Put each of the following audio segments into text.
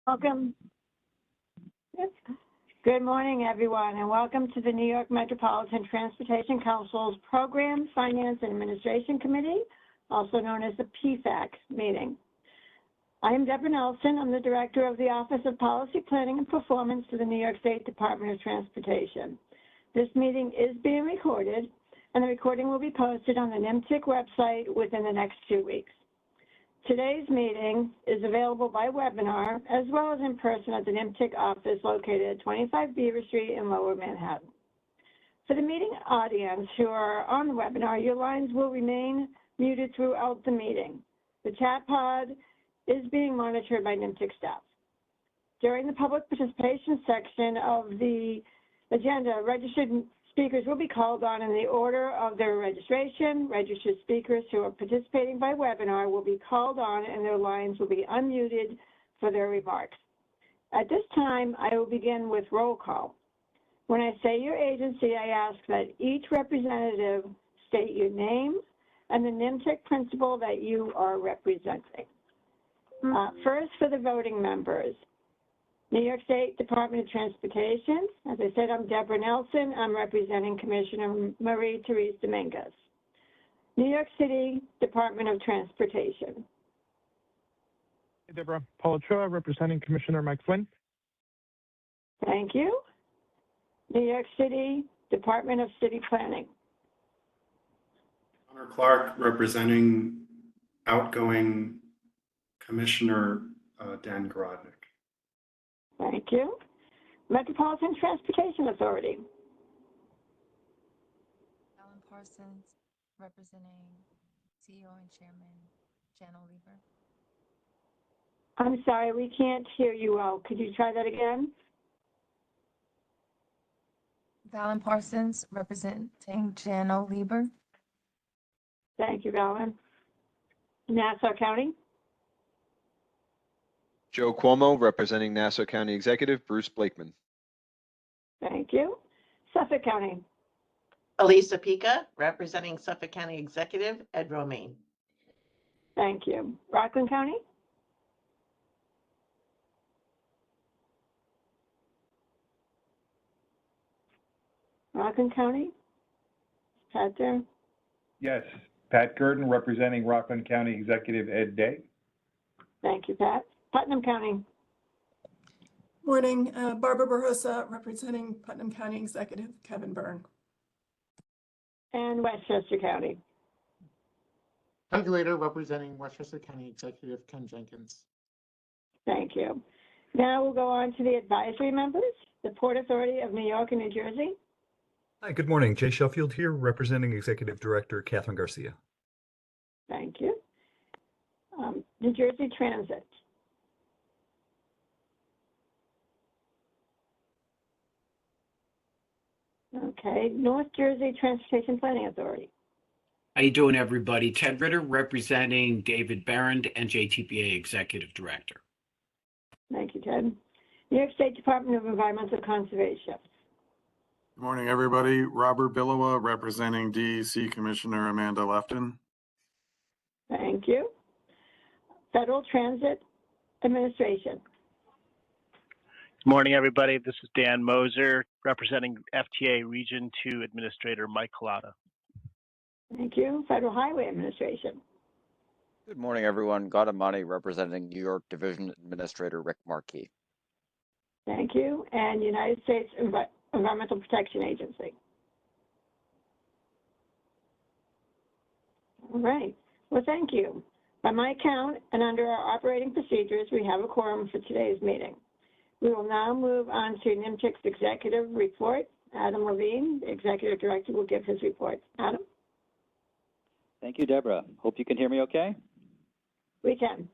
Welcome. Good morning, everyone, and welcome to the New York Metropolitan Transportation Council's Program, Finance, and Administration Committee, also known as the PFAC meeting. I am Deborah Nelson. I'm the Director of the Office of Policy Planning and Performance to the New York State Department of Transportation. This meeting is being recorded, and the recording will be posted on the NYMTC website within the next 2 weeks. Today's meeting is available by webinar as well as in person at the NYMTC office located at 25 Beaver Street in Lower Manhattan. For the meeting audience who are on the webinar, your lines will remain muted throughout the meeting. The chat pod is being monitored by NYMTC staff. During the public participation section of the agenda, registered speakers will be called on in the order of their registration. Registered speakers who are participating by webinar will be called on and their lines will be unmuted for their remarks. At this time, I will begin with roll call. When I say your agency, I ask that each representative state your name and the NYMTC principal that you are representing. First, for the voting members. New York State Department of Transportation. As I said, I'm Deborah Nelson. I'm representing Commissioner Marie-Therese Dominguez. New York City Department of Transportation. Hey, Deborah. Paul Ochoa, representing Commissioner Mike Flynn. Thank you. New York City Department of City Planning. Connor Clark, representing outgoing Commissioner Dan Grodnick. Thank you. Metropolitan Transportation Authority. Alan Parsons, representing CEO and Chairman Janelle Lieber. I'm sorry, we can't hear you well. Could you try that again? Alan Parsons, representing Janelle Lieber. Thank you, Alan. Nassau County. Joe Cuomo, representing Nassau County Executive, Bruce Blakeman. Thank you. Suffolk County. Elisa Pica, representing Suffolk County Executive, Ed Romaine. Thank you. Rockland County. Rockland County. Pat there? Yes, Pat Gurdon, representing Rockland County Executive, Ed Day. Thank you, Pat. Putnam County. Morning, Barbara Barrosa, representing Putnam County Executive, Kevin Byrne. And Westchester County. Regulator, representing Westchester County Executive, Ken Jenkins. Thank you. Now we'll go on to the advisory members, the Port Authority of New York and New Jersey. Hi, good morning. Jay Sheffield here, representing Executive Director Catherine Garcia. Thank you. New Jersey Transit. Okay, North Jersey Transportation Planning Authority. How you doing, everybody? Ted Ritter, representing David Berend, NJTPA Executive Director. Thank you, Ted. New York State Department of Environmental Conservation. Good morning, everybody. Robert Bilowa, representing DEC Commissioner Amanda Lefton. Thank you. Federal Transit Administration. Good morning, everybody. This is Dan Moser, representing FTA Region 2 Administrator Mike Collada. Thank you. Federal Highway Administration. Good morning, everyone. Gadamani, representing New York Division Administrator Rick Markey. Thank you. And United States Environmental Protection Agency. All right. Well, thank you. By my count and under our operating procedures, we have a quorum for today's meeting. We will now move on to NYMTC's executive report. Adam Levine, the executive director, will give his report. Adam? Thank you, Deborah. Hope you can hear me okay? We can.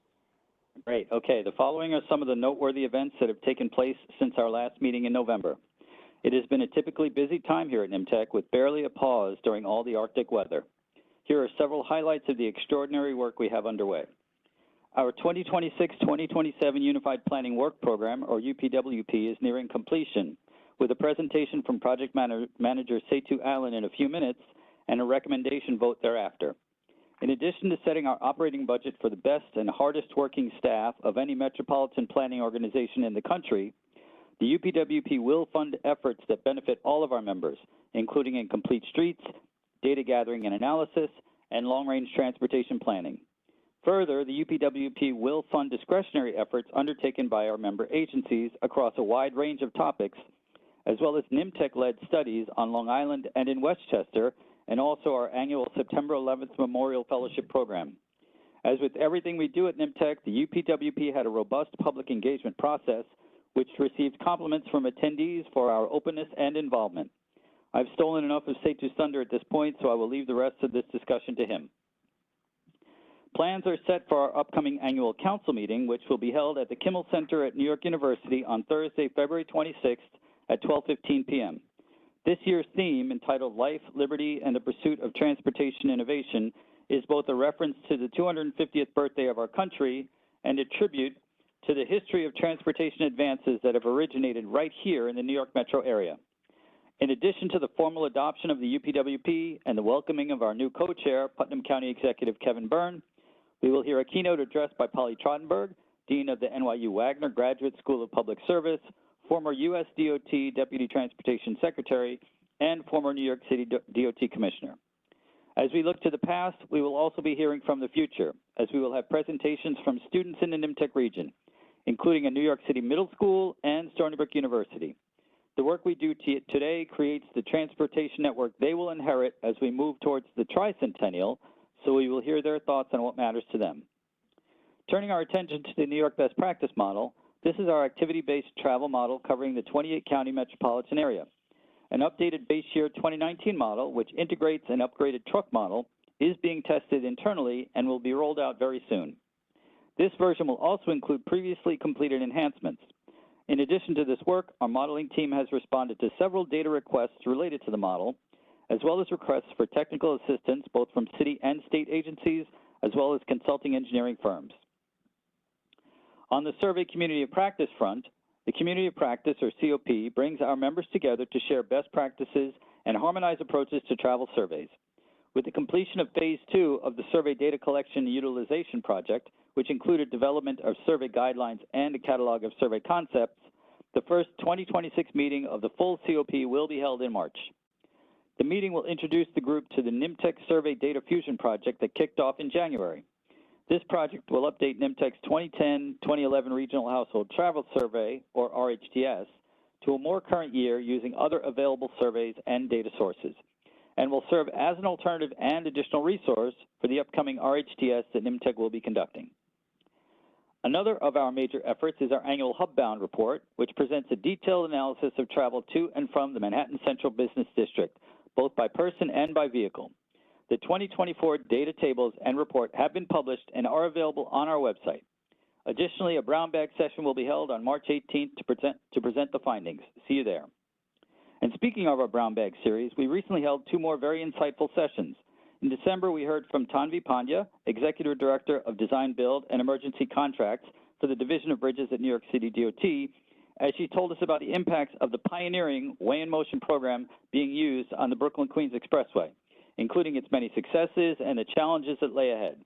Great. Okay, the following are some of the noteworthy events that have taken place since our last meeting in November. It has been a typically busy time here at NYMTC with barely a pause during all the Arctic weather. Here are several highlights of the extraordinary work we have underway. Our 2026-2027 Unified Planning Work Program, or UPWP, is nearing completion, with a presentation from Project Manager Setu Allen in a few minutes and a recommendation vote thereafter. In addition to setting our operating budget for the best and hardest working staff of any metropolitan planning organization in the country, the UPWP will fund efforts that benefit all of our members, including in complete streets, data gathering and analysis, and long-range transportation planning. Further, the UPWP will fund discretionary efforts undertaken by our member agencies across a wide range of topics, as well as NYMTC-led studies on Long Island and in Westchester, and also our annual September 11th Memorial Fellowship Program. As with everything we do at NYMTC, the UPWP had a robust public engagement process, which received compliments from attendees for our openness and involvement. I've stolen enough of Setu's thunder at this point, so I will leave the rest of this discussion to him. Plans are set for our upcoming annual council meeting, which will be held at the Kimmel Center at New York University on Thursday, February 26th at 12:15 p.m. This year's theme, entitled Life, Liberty, and the Pursuit of Transportation Innovation, is both a reference to the 250th birthday of our country and a tribute to the history of transportation advances that have originated right here in the New York metro area. In addition to the formal adoption of the UPWP and the welcoming of our new co-chair, Putnam County Executive Kevin Byrne, we will hear a keynote address by Polly Trottenberg, Dean of the NYU Wagner Graduate School of Public Service, former U.S. DOT Deputy Transportation Secretary, and former New York City DOT Commissioner. As we look to the past, we will also be hearing from the future, as we will have presentations from students in the NYMTC region, including a New York City middle school and Stony Brook University. The work we do today creates the transportation network they will inherit as we move towards the tricentennial, so we will hear their thoughts on what matters to them. Turning our attention to the New York best practice model, this is our activity-based travel model covering the 28-county metropolitan area. An updated base year 2019 model, which integrates an upgraded truck model, is being tested internally and will be rolled out very soon. This version will also include previously completed enhancements. In addition to this work, our modeling team has responded to several data requests related to the model, as well as requests for technical assistance both from city and state agencies, as well as consulting engineering firms. On the survey community of practice front, the Community of Practice, or COP, brings our members together to share best practices and harmonize approaches to travel surveys. With the completion of Phase 2 of the Survey Data Collection and Utilization Project, which included development of survey guidelines and a catalog of survey concepts, the first 2026 meeting of the full COP will be held in March. The meeting will introduce the group to the NYMTC Survey Data Fusion Project that kicked off in January. This project will update NYMTC's 2010-2011 Regional Household Travel Survey, or RHTS, to a more current year using other available surveys and data sources, and will serve as an alternative and additional resource for the upcoming RHTS that NYMTC will be conducting. Another of our major efforts is our annual Hubbound report, which presents a detailed analysis of travel to and from the Manhattan Central Business District, both by person and by vehicle. The 2024 data tables and report have been published and are available on our website. Additionally, a brown bag session will be held on March 18th to present the findings. See you there. And speaking of our brown bag series, we recently held two more very insightful sessions. In December, we heard from Tanvi Pandya, Executive Director of Design Build and Emergency Contracts for the Division of Bridges at New York City DOT, as she told us about the impacts of the pioneering Way in Motion program being used on the Brooklyn-Queens Expressway, including its many successes and the challenges that lay ahead.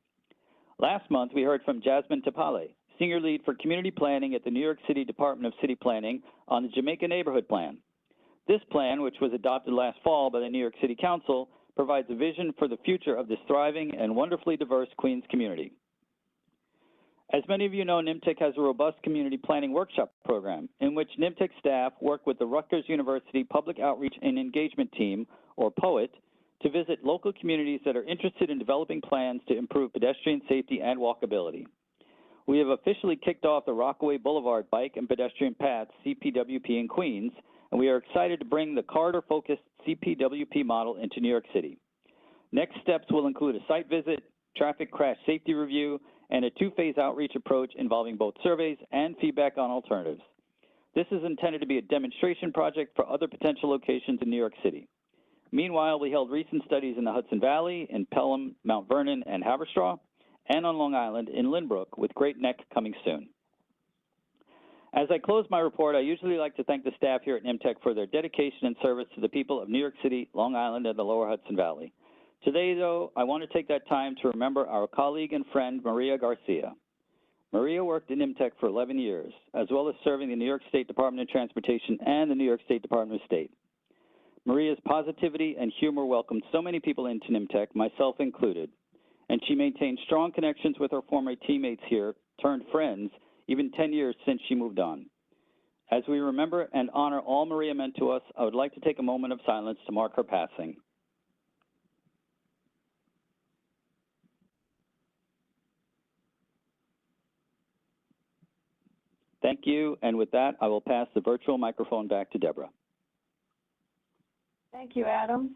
Last month, we heard from Jasmine Tapale, Senior Lead for Community Planning at the New York City Department of City Planning, on the Jamaica Neighborhood Plan. This plan, which was adopted last fall by the New York City Council, provides a vision for the future of this thriving and wonderfully diverse Queens community. As many of you know, NYMTC has a robust community planning workshop program in which NYMTC staff work with the Rutgers University Public Outreach and Engagement Team, or POET, to visit local communities that are interested in developing plans to improve pedestrian safety and walkability. We have officially kicked off the Rockaway Boulevard Bike and Pedestrian Paths CPWP in Queens, and we are excited to bring the corridor-focused CPWP model into New York City. Next steps will include a site visit, traffic crash safety review, and a two-phase outreach approach involving both surveys and feedback on alternatives. This is intended to be a demonstration project for other potential locations in New York City. Meanwhile, we held recent studies in the Hudson Valley, in Pelham, Mount Vernon, and Haverstraw, and on Long Island in Lynbrook, with Great Neck coming soon. As I close my report, I usually like to thank the staff here at NYMTC for their dedication and service to the people of New York City, Long Island, and the Lower Hudson Valley. Today, though, I want to take that time to remember our colleague and friend, Maria Garcia. Maria worked in NYMTC for 11 years, as well as serving the New York State Department of Transportation and the New York State Department of State. Maria's positivity and humor welcomed so many people into NYMTC, myself included, and she maintained strong connections with her former teammates here, turned friends, even 10 years since she moved on. As we remember and honor all Maria meant to us, I would like to take a moment of silence to mark her passing. Thank you, and with that, I will pass the virtual microphone back to Deborah. Thank you, Adam.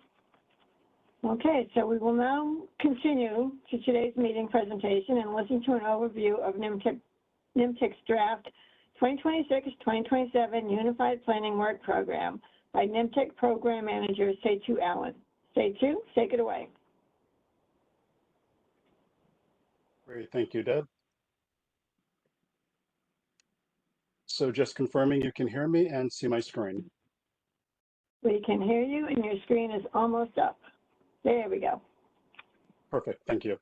Okay, so we will now continue to today's meeting presentation and listen to an overview of NYMTC's draft 2026-2027 Unified Planning Work Program by NYMTC Program Manager Setu Allen. Setu, take it away. Great, thank you, Deb. So just confirming you can hear me and see my screen. We can hear you and your screen is almost up. There we go. Perfect, thank you.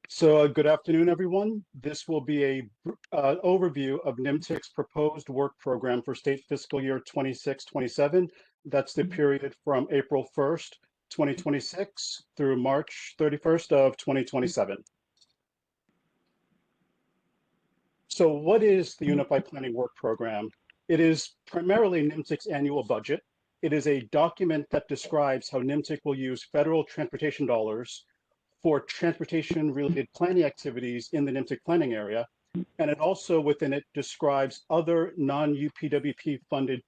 So good afternoon, everyone. This will be a overview of NYMTC's proposed work program for State Fiscal Year 26-27. That's the period from April 1st, 2026 through March 31st of 2027. So what is the Unified Planning Work Program? It is primarily NYMTC's annual budget. It is a document that describes how NYMTC will use federal transportation dollars for transportation-related planning activities in the NYMTC planning area. And it also, within it, describes other non-UPWP funded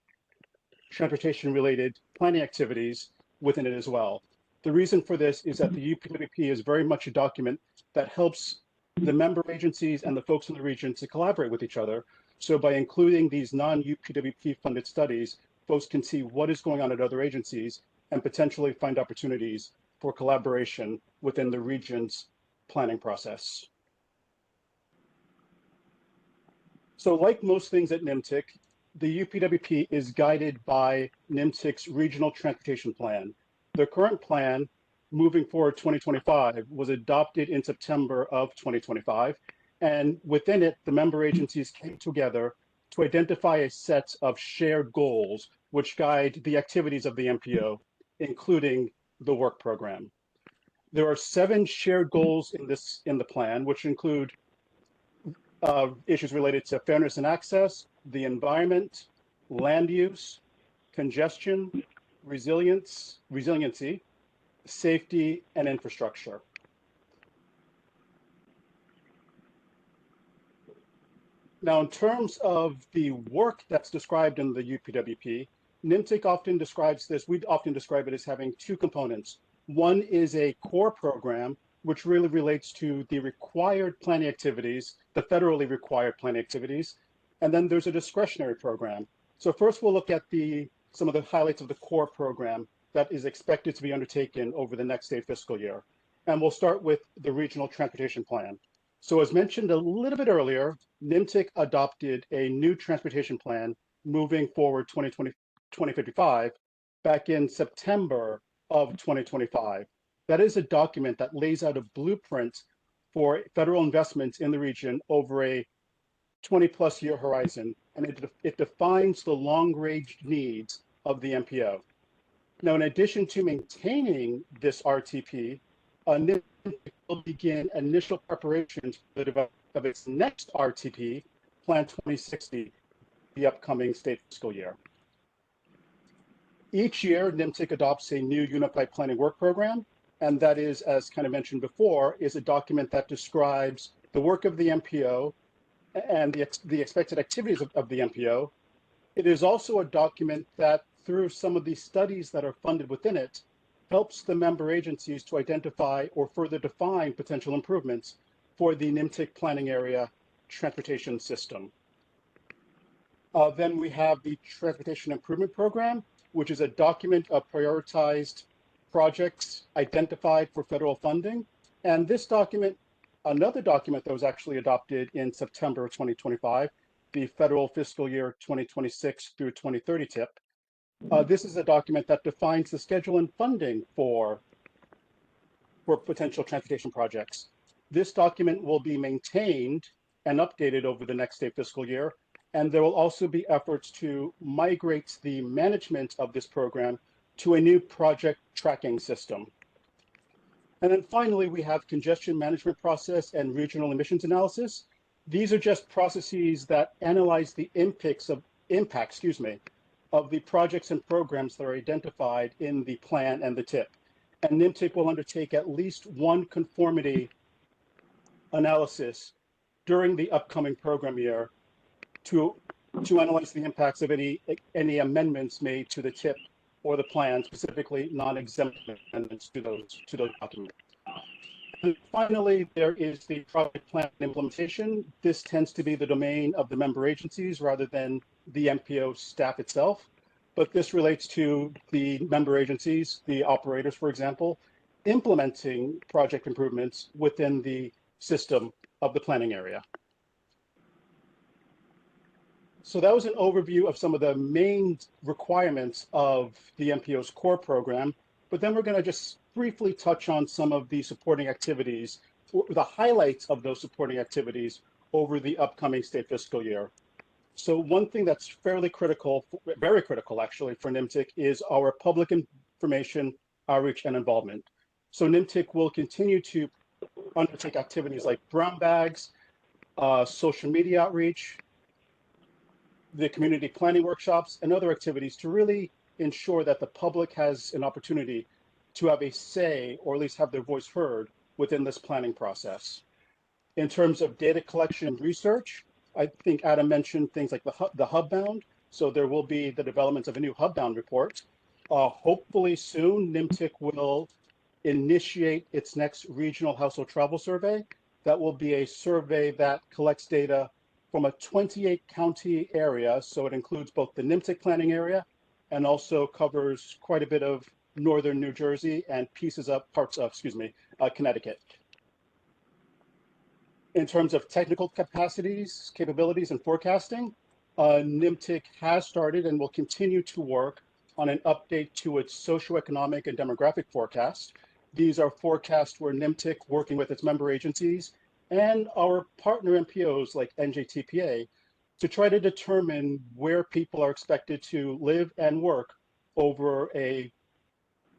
transportation-related planning activities within it as well. The reason for this is that the UPWP is very much a document that helps the member agencies and the folks in the region to collaborate with each other. So by including these non-UPWP funded studies, folks can see what is going on at other agencies and potentially find opportunities for collaboration within the region's planning process. So like most things at NYMTC, the UPWP is guided by NYMTC's Regional Transportation Plan. The current plan moving forward 2025 was adopted in September of 2025. And within it, the member agencies came together to identify a set of shared goals which guide the activities of the MPO, including the work program. There are 7 shared goals in the plan, which include issues related to fairness and access, the environment, land use, congestion, resiliency, safety, and infrastructure. Now, in terms of the work that's described in the UPWP, NYMTC often describes this, we often describe it as having 2 components. One is a core program, which really relates to the required planning activities, the federally required planning activities, and then there's a discretionary program. So first we'll look at some of the highlights of the core program that is expected to be undertaken over the next state fiscal year. And we'll start with the Regional Transportation Plan. So as mentioned a little bit earlier, NYMTC adopted a new transportation plan moving forward 2055 back in September of 2025. That is a document that lays out a blueprint for federal investments in the region over a 20+ year horizon, and it defines the long-range needs of the MPO. Now, in addition to maintaining this RTP, NYMTC will begin initial preparations for the development of its next RTP, Plan 2060, the upcoming state fiscal year. Each year, NYMTC adopts a new Unified Planning Work Program, and that is, as kind of mentioned before, is a document that describes the work of the MPO and the expected activities of the MPO. It is also a document that, through some of the studies that are funded within it, helps the member agencies to identify or further define potential improvements for the NYMTC planning area transportation system. Then we have the Transportation Improvement Program, which is a document of prioritized projects identified for federal funding. And this document, another document that was actually adopted in September of 2025, the Federal Fiscal Year 2026 through 2030 TIP. This is a document that defines the schedule and funding for for potential transportation projects. This document will be maintained and updated over the next state fiscal year, and there will also be efforts to migrate the management of this program to a new project tracking system. And then finally, we have congestion management process and regional emissions analysis. These are just processes that analyze the impact of the projects and programs that are identified in the plan and the TIP. And NYMTC will undertake at least one conformity analysis during the upcoming program year to analyze the impacts of any amendments made to the TIP or the plan, specifically non-exempt amendments to those documents. And finally, there is the project plan implementation. This tends to be the domain of the member agencies rather than the MPO staff itself. But this relates to the member agencies, the operators, for example, implementing project improvements within the system of the planning area. So that was an overview of some of the main requirements of the MPO's core program, but then we're going to just briefly touch on some of the supporting activities, the highlights of those supporting activities over the upcoming state fiscal year. So one thing that's fairly critical, very critical actually for NYMTC is our public information outreach and involvement. So NYMTC will continue to undertake activities like brown bags, social media outreach, the community planning workshops, and other activities to really ensure that the public has an opportunity to have a say, or at least have their voice heard within this planning process. In terms of data collection and research, I think Adam mentioned things like the hub-bound. So there will be the development of a new hub-bound report. Hopefully soon, NYMTC will initiate its next regional household travel survey. That will be a survey that collects data from a 28 county area. So it includes both the NYMTC planning area and also covers quite a bit of northern New Jersey and parts of Connecticut. In terms of technical capabilities and forecasting, NYMTC has started and will continue to work on an update to its socioeconomic and demographic forecast. These are forecasts where NYMTC, working with its member agencies and our partner MPOs like NJTPA, to try to determine where people are expected to live and work over a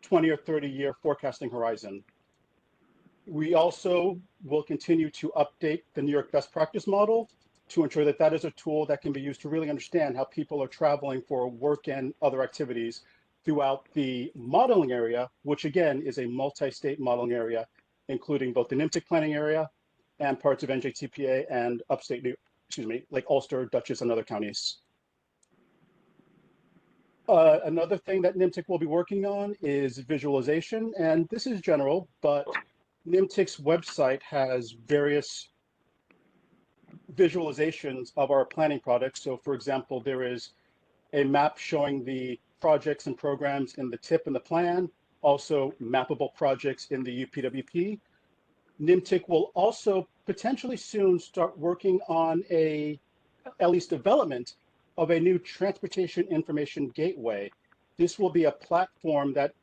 20 or 30 year forecasting horizon. We also will continue to update the New York best practice model to ensure that that is a tool that can be used to really understand how people are traveling for work and other activities throughout the modeling area, which again is a multi-state modeling area, including both the NYMTC planning area and parts of NJTPA and upstate like Ulster, Dutchess, and other counties. Another thing that NYMTC will be working on is visualization, and this is general, but NYMTC's website has various visualizations of our planning products. So for example, there is a map showing the projects and programs in the TIP and the plan, also mappable projects in the UPWP. NYMTC will also potentially soon start working on at least development of a new transportation information gateway. This will be a platform that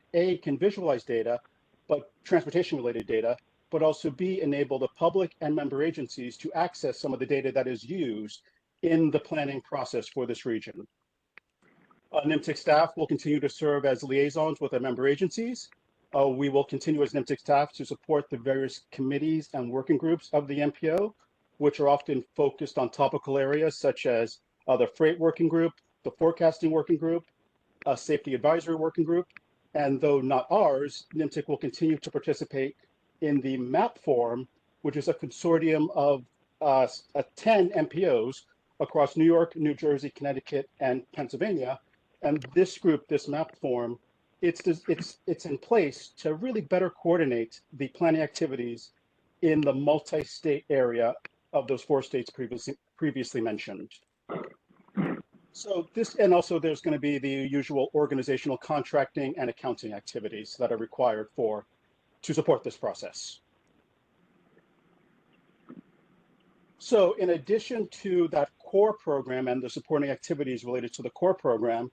can visualize data, but transportation related data, but also enable the public and member agencies to access some of the data that is used in the planning process for this region. NYMTC staff will continue to serve as liaisons with our member agencies. We will continue as NYMTC staff to support the various committees and working groups of the MPO, which are often focused on topical areas such as the freight working group, the forecasting working group, a safety advisory working group, and though not ours, NYMTC will continue to participate in the MAP forum, which is a consortium of 10 MPOs across New York, New Jersey, Connecticut, and Pennsylvania. And this group, this MAP forum, it's in place to really better coordinate the planning activities in the multi-state area of those 4 states previously mentioned. So and also there's going to be the usual organizational contracting and accounting activities that are required to support this process. So in addition to that core program and the supporting activities related to the core program,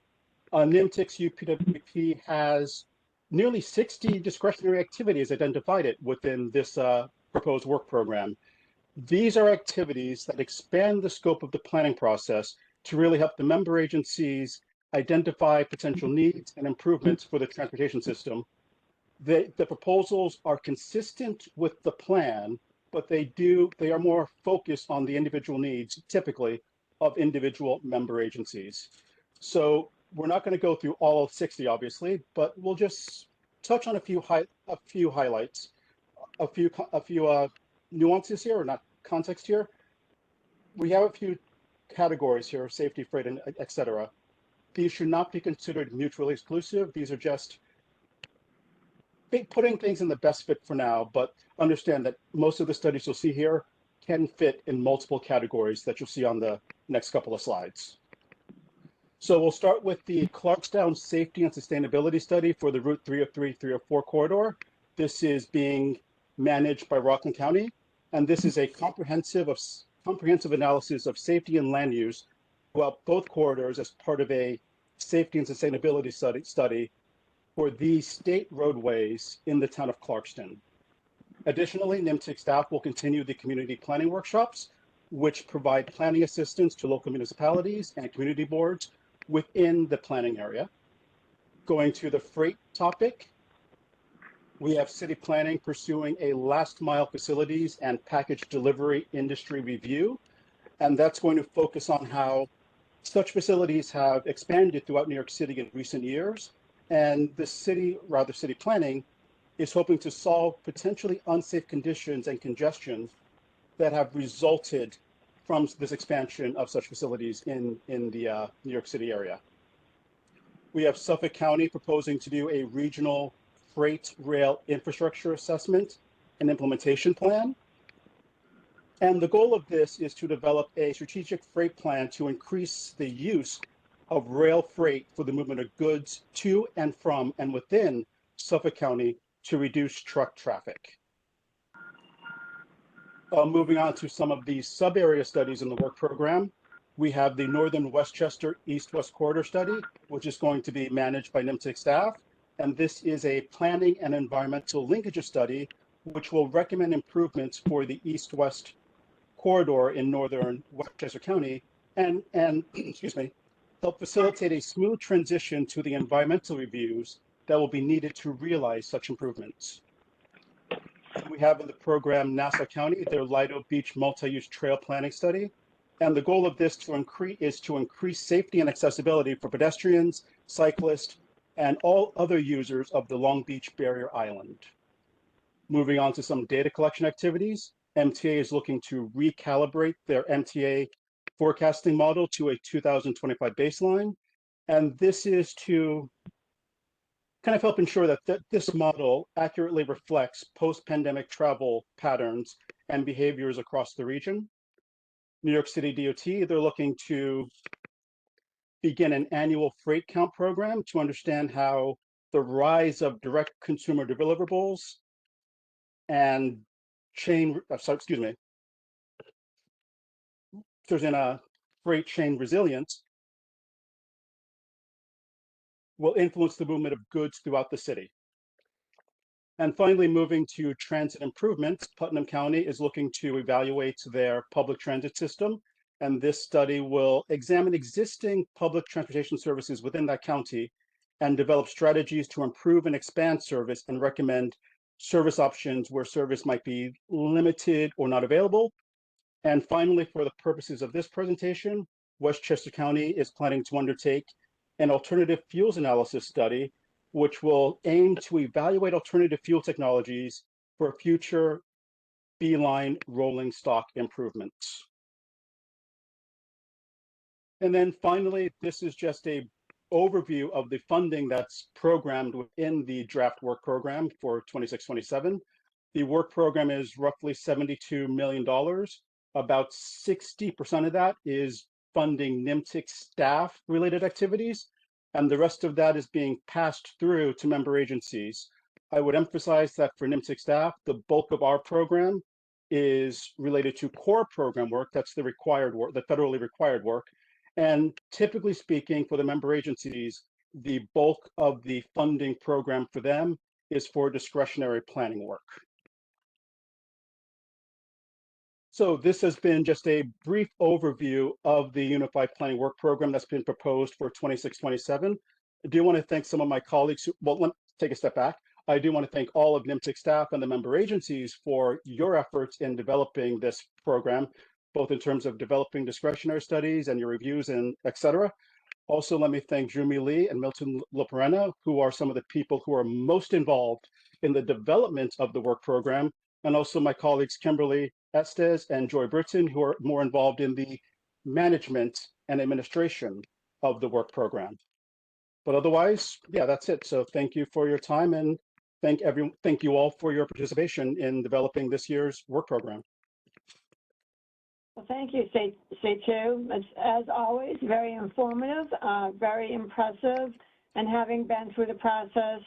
NYMTC's UPWP has nearly 60 discretionary activities identified it within this proposed work program. These are activities that expand the scope of the planning process to really help the member agencies identify potential needs and improvements for the transportation system. The proposals are consistent with the plan, but they are more focused on the individual needs, typically, of individual member agencies. So we're not going to go through all 60, obviously, but we'll just touch on a few highlights, a few nuances here, or not context here. We have a few categories here: safety, freight, and et cetera. These should not be considered mutually exclusive. These are just putting things in the best fit for now, but understand that most of the studies you'll see here can fit in multiple categories that you'll see on the next couple of slides. So we'll start with the Clarkstown Safety and Sustainability Study for the Route 303-304 corridor. This is being managed by Rockland County, and this is a comprehensive analysis of safety and land use throughout both corridors as part of a safety and sustainability study for these state roadways in the town of Clarkston. Additionally, NYMTC staff will continue the community planning workshops, which provide planning assistance to local municipalities and community boards within the planning area. Going to the freight topic, we have city planning pursuing a last mile facilities and package delivery industry review, and that's going to focus on how such facilities have expanded throughout New York City in recent years. And the city planning, is hoping to solve potentially unsafe conditions and congestion that have resulted from this expansion of such facilities in the New York City area. We have Suffolk County proposing to do a regional freight rail infrastructure assessment and implementation plan. And the goal of this is to develop a strategic freight plan to increase the use of rail freight for the movement of goods to and from and within Suffolk County to reduce truck traffic. Moving on to some of the sub-area studies in the work program, we have the Northern Westchester East-West Corridor Study, which is going to be managed by NYMTC staff. And this is a planning and environmental linkages study, which will recommend improvements for the East-West corridor in Northern Westchester County and excuse me, help facilitate a smooth transition to the environmental reviews that will be needed to realize such improvements. We have in the program Nassau County, their Lido Beach multi-use trail planning study. And the goal of this is to increase safety and accessibility for pedestrians, cyclists, and all other users of the Long Beach Barrier Island. Moving on to some data collection activities, MTA is looking to recalibrate their MTA forecasting model to a 2025 baseline. And this is to kind of help ensure that this model accurately reflects post-pandemic travel patterns and behaviors across the region. New York City DOT, they're looking to begin an annual freight count program to understand how the rise of direct consumer deliverables and there's in a freight chain resilience will influence the movement of goods throughout the city. And finally, moving to transit improvements, Putnam County is looking to evaluate their public transit system. And this study will examine existing public transportation services within that county and develop strategies to improve and expand service and recommend service options where service might be limited or not available. And finally, for the purposes of this presentation, Westchester County is planning to undertake an alternative fuels analysis study, which will aim to evaluate alternative fuel technologies for future B-line rolling stock improvements. And then finally, this is just a overview of the funding that's programmed within the draft work program for 26-27. The work program is roughly $72 million. About 60% of that is funding NYMTC staff related activities, and the rest of that is being passed through to member agencies. I would emphasize that for NYMTC staff, the bulk of our program is related to core program work. That's the required work, the federally required work. And typically speaking, for the member agencies, the bulk of the funding program for them is for discretionary planning work. So this has been just a brief overview of the Unified Planning Work Program that's been proposed for 26-27. I do want to thank some of my colleagues. Well, let me take a step back. I do want to thank all of NYMTC staff and the member agencies for your efforts in developing this program, both in terms of developing discretionary studies and your reviews and et cetera. Also, let me thank Jumi Lee and Milton Loperena, who are some of the people who are most involved in the development of the work program, and also my colleagues Kimberly Estes and Joy Britton, who are more involved in the management and administration of the work program. But otherwise, yeah, that's it. So thank you for your time, and thank you all for your participation in developing this year's work program. Well, thank you, Seitu. It's, as always, very informative, very impressive, and having been through the process,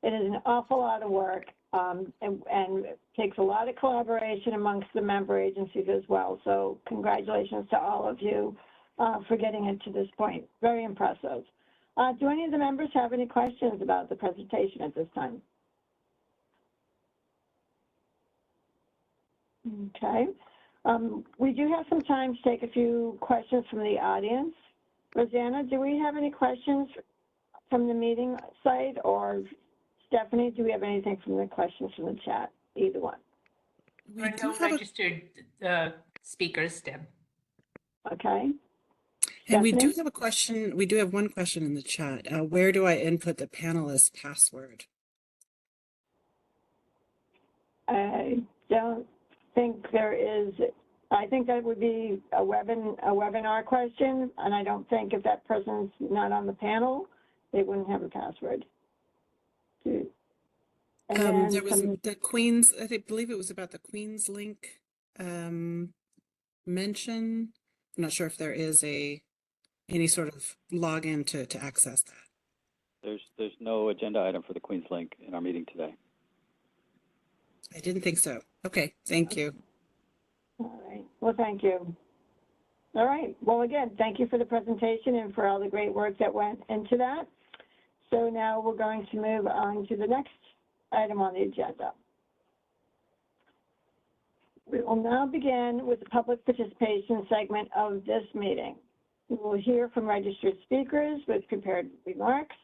it is an awful lot of work, and it takes a lot of collaboration amongst the member agencies as well. So congratulations to all of you for getting it to this point. Very impressive. Do any of the members have any questions about the presentation at this time? Okay. We do have some time to take a few questions from the audience. Rosanna, do we have any questions from the meeting site, or Stephanie, do we have anything from the questions from the chat? Either one. We do have registered speakers, Deb. Okay. And we do Stephanie? have a question. We do have one question in the chat. Where do I input the panelist password? I don't think there is. I think that would be a webinar question, and I don't think if that person's not on the panel, they wouldn't have a password. There was the Queens, I believe it was about the Queens link mention. I'm not sure if there is any sort of login to access that. There's no agenda item for the Queens link in our meeting today. I didn't think so. Okay, thank you. All right. Well, thank you. All right. Well, again, thank you for the presentation and for all the great work that went into that. So now we're going to move on to the next item on the agenda. We will now begin with the public participation segment of this meeting. We will hear from registered speakers with prepared remarks.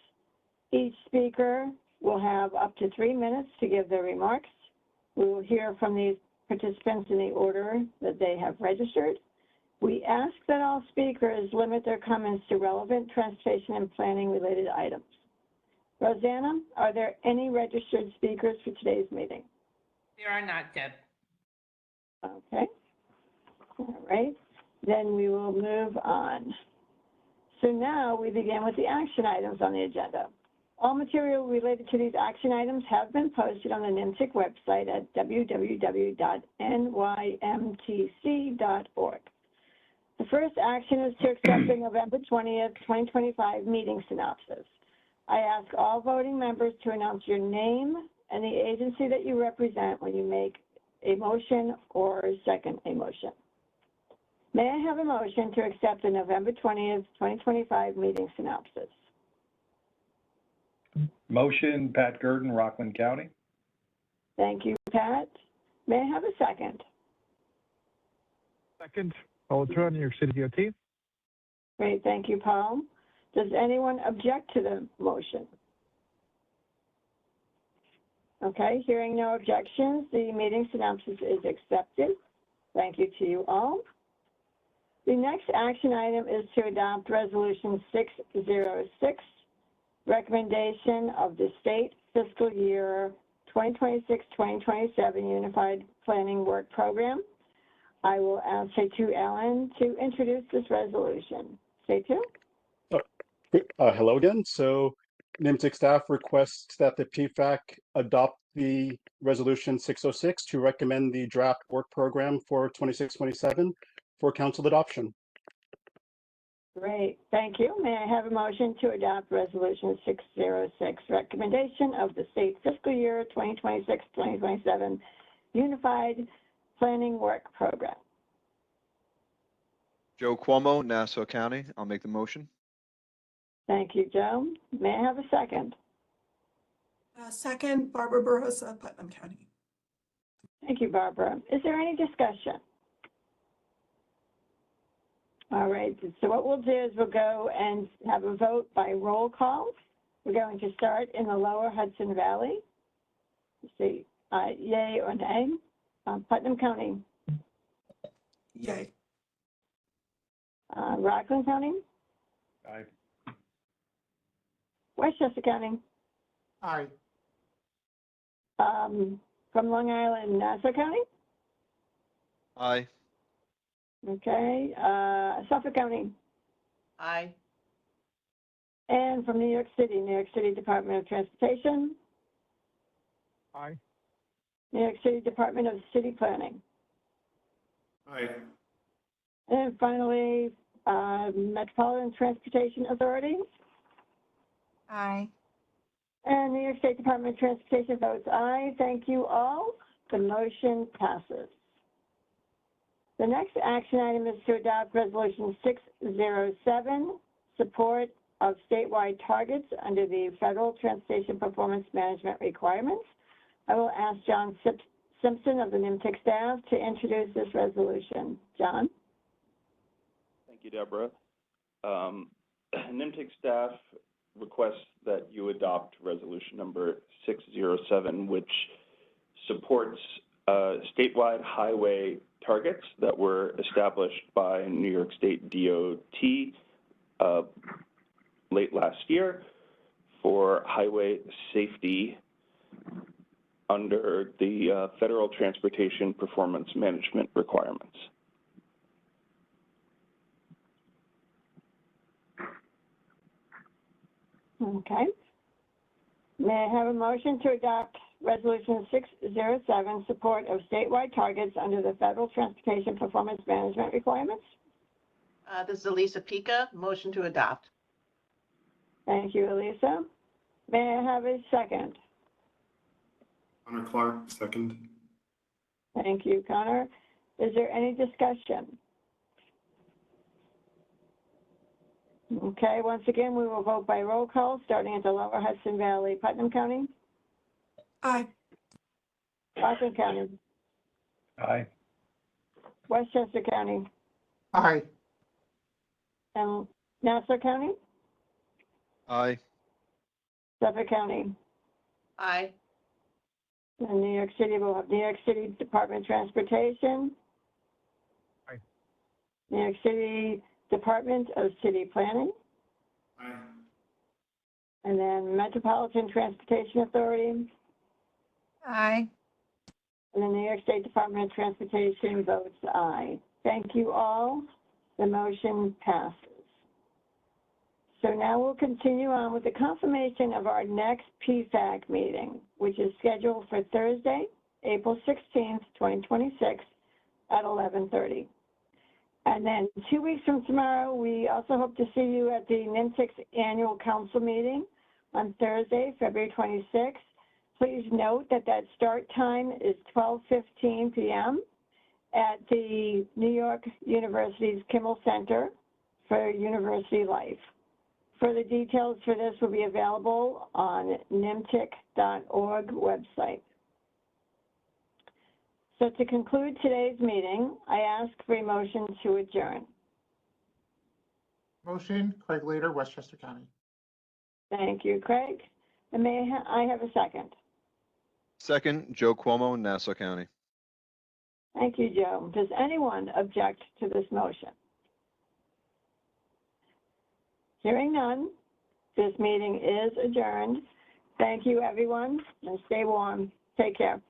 Each speaker will have up to 3 minutes to give their remarks. We will hear from these participants in the order that they have registered. We ask that all speakers limit their comments to relevant transportation and planning related items. Rosanna, are there any registered speakers for today's meeting? There are not, Deb. Okay. All right. Then we will move on. So now we begin with the action items on the agenda. All material related to these action items have been posted on the NYMTC website at www.nymtc.org. The first action is to accept the November 20th, 2025 meeting synopsis. I ask all voting members to announce your name and the agency that you represent when you make a motion or second a motion. May I have a motion to accept the November 20th, 2025 meeting synopsis? Motion, Pat Gurdon, Rockland County. Thank you, Pat. May I have a second? Second, Paul Ochoa, New York City DOT. Great, thank you, Paul. Does anyone object to the motion? Okay, hearing no objections, the meeting synopsis is accepted. Thank you to you all. The next action item is to adopt Resolution 606, recommendation of the State Fiscal Year 2026-2027 Unified Planning Work Program. I will ask Seitu Allen to introduce this resolution. Seitu? Hello again. So NYMTC staff requests that the PFAC adopt the resolution 606 to recommend the draft work program for 26-27 for council adoption. Great, thank you. May I have a motion to adopt Resolution 606, recommendation of the State Fiscal Year 2026-2027 Unified Planning Work Program? Joe Cuomo, Nassau County. I'll make the motion. Thank you, Joe. May I have a second? Second, Barbara Burrosa, Putnam County. Thank you, Barbara. Is there any discussion? All right, so what we'll do is we'll go and have a vote by roll call. We're going to start in the lower Hudson Valley. Let's see, yay or nay? Putnam County. Yay. Rockland County. Aye. Westchester County. Aye. From Long Island, Nassau County. Aye. Okay, Suffolk County. Aye. And from New York City Department of Transportation. Aye. New York City Department of City Planning. Aye. And finally, Metropolitan Transportation Authority. Aye. And New York State Department of Transportation votes aye. Thank you all. The motion passes. The next action item is to adopt Resolution 607, support of statewide targets under the Federal Transportation Performance Management Requirements. I will ask John Simpson of the NYMTC staff to introduce this resolution. John? Thank you, Deborah. NYMTC staff requests that you adopt resolution number 607, which supports statewide highway targets that were established by New York State DOT late last year for highway safety under the Federal Transportation Performance Management Requirements. Okay. May I have a motion to adopt Resolution 607, support of statewide targets under the Federal Transportation Performance Management Requirements? This is Elisa Pica, motion to adopt. Thank you, Elisa. May I have a second? Connor Clark, second. Thank you, Connor. Is there any discussion? Okay, once again, we will vote by roll call, starting at the lower Hudson Valley. Putnam County? Aye. Rockland County? Aye. Westchester County? Aye. And Nassau County? Aye. Suffolk County? Aye. And New York City, we'll have New York City Department of Transportation. Aye. New York City Department of City Planning. Aye. And then Metropolitan Transportation Authority. Aye. And the New York State Department of Transportation votes aye. Thank you all. The motion passes. So now we'll continue on with the confirmation of our next PFAC meeting, which is scheduled for Thursday, April 16th, 2026 at 11:30. And then 2 weeks from tomorrow, we also hope to see you at the NYMTC Annual Council meeting on Thursday, February 26th. Please note that that start time is 12:15 p.m. at the New York University's Kimmel Center for University Life. Further details for this will be available on nymtic.org website. So to conclude today's meeting, I ask for a motion to adjourn. Motion, Craig Lader, Westchester County. Thank you, Craig. And may I have a second? Second, Joe Cuomo, Nassau County. Thank you, Joe. Does anyone object to this motion? Hearing none, this meeting is adjourned. Thank you, everyone, and stay warm. Take care.